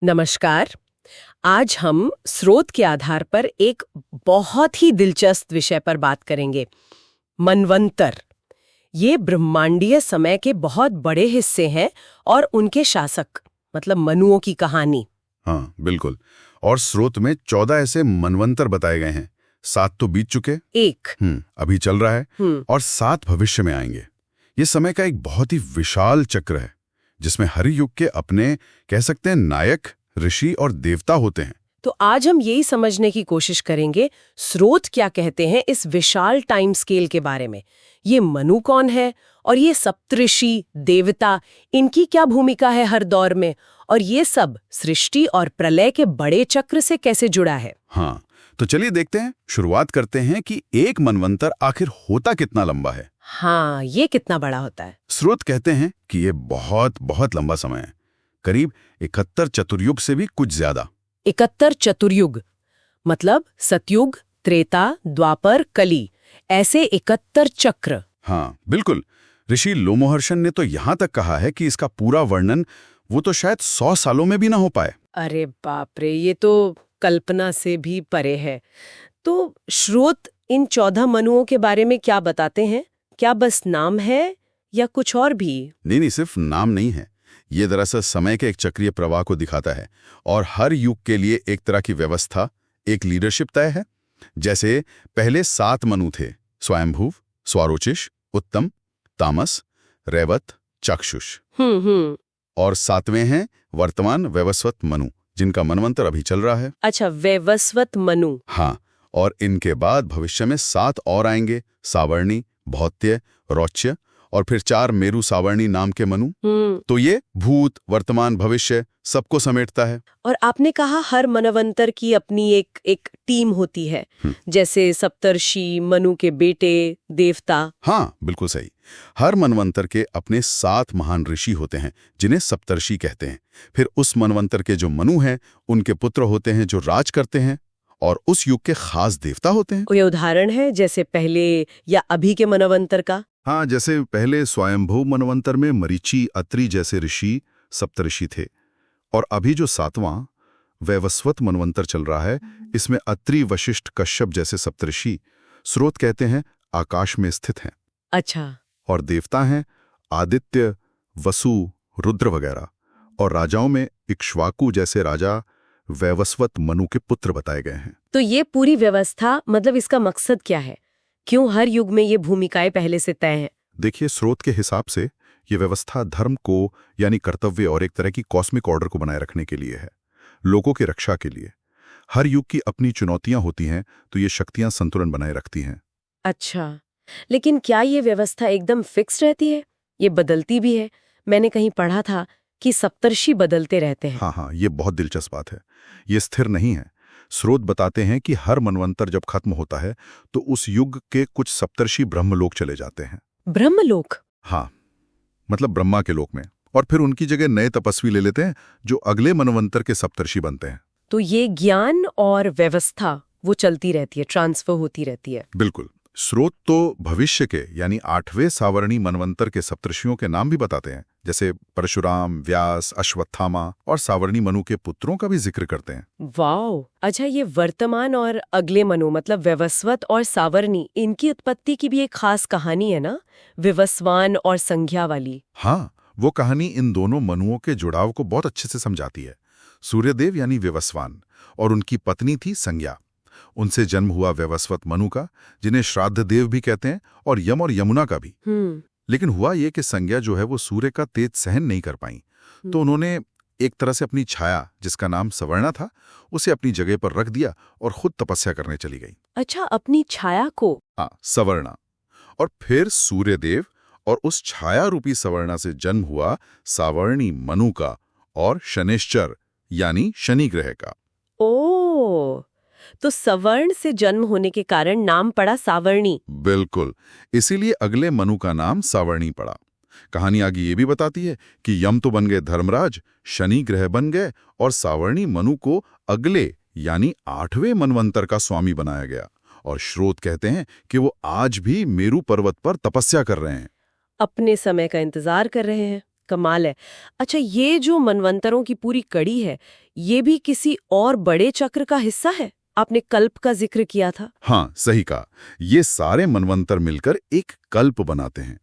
नमस्कार। आज हम स्रोत के आधार पर एक बहुत ही दिलचस्प विषय पर बात करेंगे, मनवंतर। ये ब्रह्मांडीय समय के बहुत बड़े हिस्से हैं और उनके शासक मतलब मनुओं की कहानी। हाँ, बिल्कुल। और स्रोत में 14 ऐसे मनवंतर बताए गए हैं। 7 तो बीत चुके, एक अभी चल रहा है और 7 भविष्य में आएंगे। ये समय का एक बहुत ही विशाल चक्र है जिसमें हर युग के अपने कह सकते हैं नायक, ऋषि और देवता होते हैं। तो आज हम यही समझने की कोशिश करेंगे स्रोत क्या कहते हैं इस विशाल टाइम स्केल के बारे में। ये मनु कौन है और ये सप्तऋषि, देवता, इनकी क्या भूमिका है हर दौर में, और ये सब सृष्टि और प्रलय के बड़े चक्र से कैसे जुड़ा है। हाँ, तो चलिए देखते हैं, शुरुआत करते हैं कि एक मनवंतर आखिर होता कितना लंबा है। हाँ, ये कितना बड़ा होता है। स्रोत कहते हैं कि ये बहुत बहुत लंबा समय है, करीब 71 चतुर्युग से भी कुछ ज्यादा। 71 चतुर्युग मतलब सतयुग, त्रेता, द्वापर, कली, ऐसे 71 चक्र। हाँ, बिल्कुल। ऋषि लोमहर्षण ने तो यहां तक कहा है कि इसका पूरा वर्णन वो तो शायद 100 सालों में भी ना हो पाए। अरे बाप रे, ये तो कल्पना से भी परे है। तो स्रोत इन 14 मनुओं के बारे में क्या बताते हैं? क्या बस नाम है या कुछ और भी? नहीं, सिर्फ नाम नहीं है। ये दरअसल समय के एक चक्रीय प्रवाह को दिखाता है और हर युग के लिए एक तरह की व्यवस्था, एक लीडरशिप तय है। जैसे पहले 7 मनु थे, स्वयंभुव, स्वारोचिष, उत्तम, तामस, रैवत, चक्षुष। और 7वें हैं वर्तमान वैवस्वत मनु, जिनका मनवंतर अभी चल रहा है। अच्छा, वैवस्वत मनु। हाँ, और इनके बाद भविष्य में 7 और आएंगे, सावर्णी, भौत्य, रौच्य और फिर 4 मेरु सावर्णी नाम के मनु। तो ये भूत, वर्तमान, भविष्य सबको समेटता है। और आपने कहा हर मनवंतर की अपनी एक टीम होती है, जैसे सप्तर्षि, मनु के बेटे, देवता। हाँ, बिल्कुल सही। हर मनवंतर के अपने 7 महान ऋषि होते हैं जिन्हें सप्तर्षि कहते हैं। फिर उस मनवंतर के जो मनु हैं उनके पुत्र होते हैं जो राज करते हैं, और उस युग के खास देवता होते हैं। कोई उदाहरण है जैसे पहले या अभी के मनवंतर का? हाँ, जैसे पहले स्वयंभू मनवंतर में मरीचि, अत्रि जैसे ऋषि सप्तऋषि थे, और अभी जो 7वां वैवस्वत मनवंतर चल रहा है, इसमें अत्रि, वशिष्ठ, कश्यप जैसे सप्तऋषि स्रोत कहते हैं आकाश में स्थित हैं। अच्छा। और देवता हैं आदित्य, वसु, रुद्र वगैरह। और राजाओं में इक्ष्वाकु जैसे राजा वैवस्वत मनु के पुत्र बताए गए हैं। तो ये पूरी व्यवस्था मतलब इसका मकसद क्या है? क्यों हर युग में ये भूमिकाएं पहले से तय हैं? देखिए, स्रोत के हिसाब से ये व्यवस्था धर्म को यानी कर्तव्य और एक तरह की कॉस्मिक ऑर्डर को बनाए रखने के लिए है, लोगों की रक्षा के लिए। हर युग की अपनी चुनौतियां होती हैं, तो ये शक्तियां संतुलन बनाए रखती हैं। अच्छा, लेकिन क्या ये व्यवस्था एकदम फिक्स रहती है? ये बदलती भी है? मैंने कहीं पढ़ा था कि सप्तर्षि बदलते रहते हैं। हाँ, ये बहुत दिलचस्प बात है। ये स्थिर नहीं है। स्रोत बताते हैं कि हर मनवंतर जब खत्म होता है तो उस युग के कुछ सप्तर्षि ब्रह्मलोक चले जाते हैं। ब्रह्मलोक? हाँ, मतलब ब्रह्मा के लोक में, और फिर उनकी जगह नए तपस्वी ले लेते हैं जो अगले मनवंतर के सप्तर्षि बनते हैं। तो ये ज्ञान और व्यवस्था वो चलती रहती है, ट्रांसफर होती रहती है। बिल्कुल। स्रोत तो भविष्य के यानी 8वें सावर्णी मनवंतर के सप्तर्षियों के नाम भी बताते हैं, जैसे परशुराम, व्यास, अश्वत्थामा, और सावर्णी मनु के पुत्रों का भी जिक्र करते हैं। वाओ! अच्छा, ये वर्तमान और अगले मनु मतलब वैवस्वत और सावर्णी, इनकी उत्पत्ति की भी एक खास कहानी है ना, विवस्वान और संज्ञा वाली। हाँ, वो कहानी इन दोनों मनुओं के जुड़ाव को बहुत अच्छे से समझाती है। सूर्यदेव यानी विवस्वान और उनकी पत्नी थी संज्ञा। उनसे जन्म हुआ वैवस्वत मनु का, जिन्हें श्राद्ध देव भी कहते हैं, और यम और यमुना का भी। लेकिन हुआ ये कि संज्ञा जो है वो सूर्य का तेज सहन नहीं कर पाई, तो उन्होंने एक तरह से अपनी छाया, जिसका नाम सवर्णा था, उसे अपनी जगह पर रख दिया और खुद तपस्या करने चली गई। अच्छा, अपनी छाया को? हाँ, सवर्णा। और फिर सूर्यदेव और उस छाया रूपी सवर्णा से जन्म हुआ सावर्णी मनु का और शनिश्चर यानी शनि ग्रह का। ओ, तो सवर्ण से जन्म होने के कारण नाम पड़ा सावर्णी। बिल्कुल, इसीलिए अगले मनु का नाम सावर्णी पड़ा। कहानी आगे ये भी बताती है कि यम तो बन गए धर्मराज, शनि ग्रह बन गए, और सावर्णी मनु को अगले यानी 8वें मनवंतर का स्वामी बनाया गया। और स्रोत कहते हैं कि वो आज भी मेरु पर्वत पर तपस्या कर रहे हैं। अपने समय का इंतजार कर रहे हैं। कमाल है। अच्छा, ये जो मनवंतरों की पूरी कड़ी है, ये भी किसी और बड़े चक्र का हिस्सा है? आपने कल्प का जिक्र किया था। हाँ, सही कहा। ये सारे मनवंतर मिलकर एक कल्प बनाते हैं।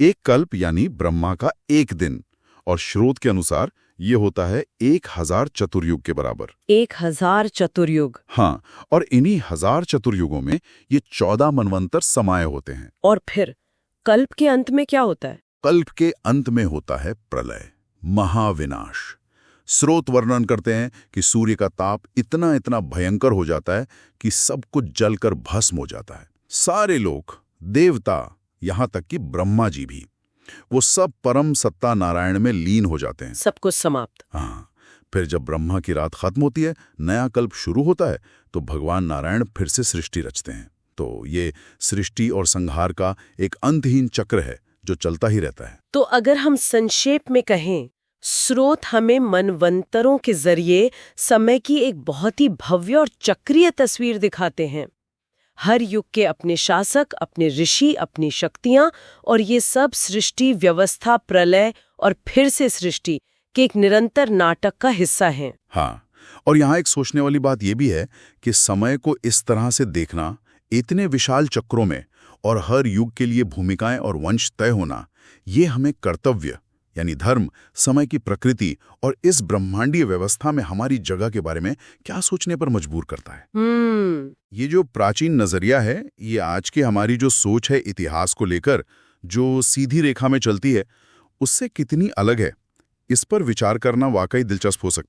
एक कल्प यानी ब्रह्मा का एक दिन, और स्रोत के अनुसार ये होता है 1000 चतुर्युग के बराबर। 1000 चतुर्युग। हाँ, और इन्हीं 1000 चतुर्युगों में ये 14 मनवंतर समाये होते हैं। और फिर कल्प के अंत में क्या होता है? कल्प के अंत में होता है प्रलय, महाविनाश। स्रोत वर्णन करते हैं कि सूर्य का ताप इतना इतना भयंकर हो जाता है कि सब कुछ जलकर भस्म हो जाता है। सारे लोग, देवता, यहाँ तक कि ब्रह्मा जी भी, वो सब परम सत्ता नारायण में लीन हो जाते हैं। सब कुछ समाप्त। हाँ, फिर जब ब्रह्मा की रात खत्म होती है, नया कल्प शुरू होता है, तो भगवान नारायण फिर से सृष्टि रचते हैं। तो ये सृष्टि और संहार का एक अंतहीन चक्र है जो चलता ही रहता है। तो अगर हम संक्षेप में कहें, स्रोत हमें मनवंतरों के जरिए समय की एक बहुत ही भव्य और चक्रीय तस्वीर दिखाते हैं। हर युग के अपने शासक, अपने ऋषि, अपनी शक्तियां, और ये सब सृष्टि, व्यवस्था, प्रलय और फिर से सृष्टि के एक निरंतर नाटक का हिस्सा हैं। हाँ, और यहाँ एक सोचने वाली बात यह भी है कि समय को इस तरह से देखना, इतने विशाल चक्रों में और हर युग के लिए भूमिकाएं और वंश तय होना, ये हमें कर्तव्य यानी धर्म, समय की प्रकृति और इस ब्रह्मांडीय व्यवस्था में हमारी जगह के बारे में क्या सोचने पर मजबूर करता है। ये जो प्राचीन नजरिया है, ये आज की हमारी जो सोच है इतिहास को लेकर, जो सीधी रेखा में चलती है, उससे कितनी अलग है, इस पर विचार करना वाकई दिलचस्प हो सकता है।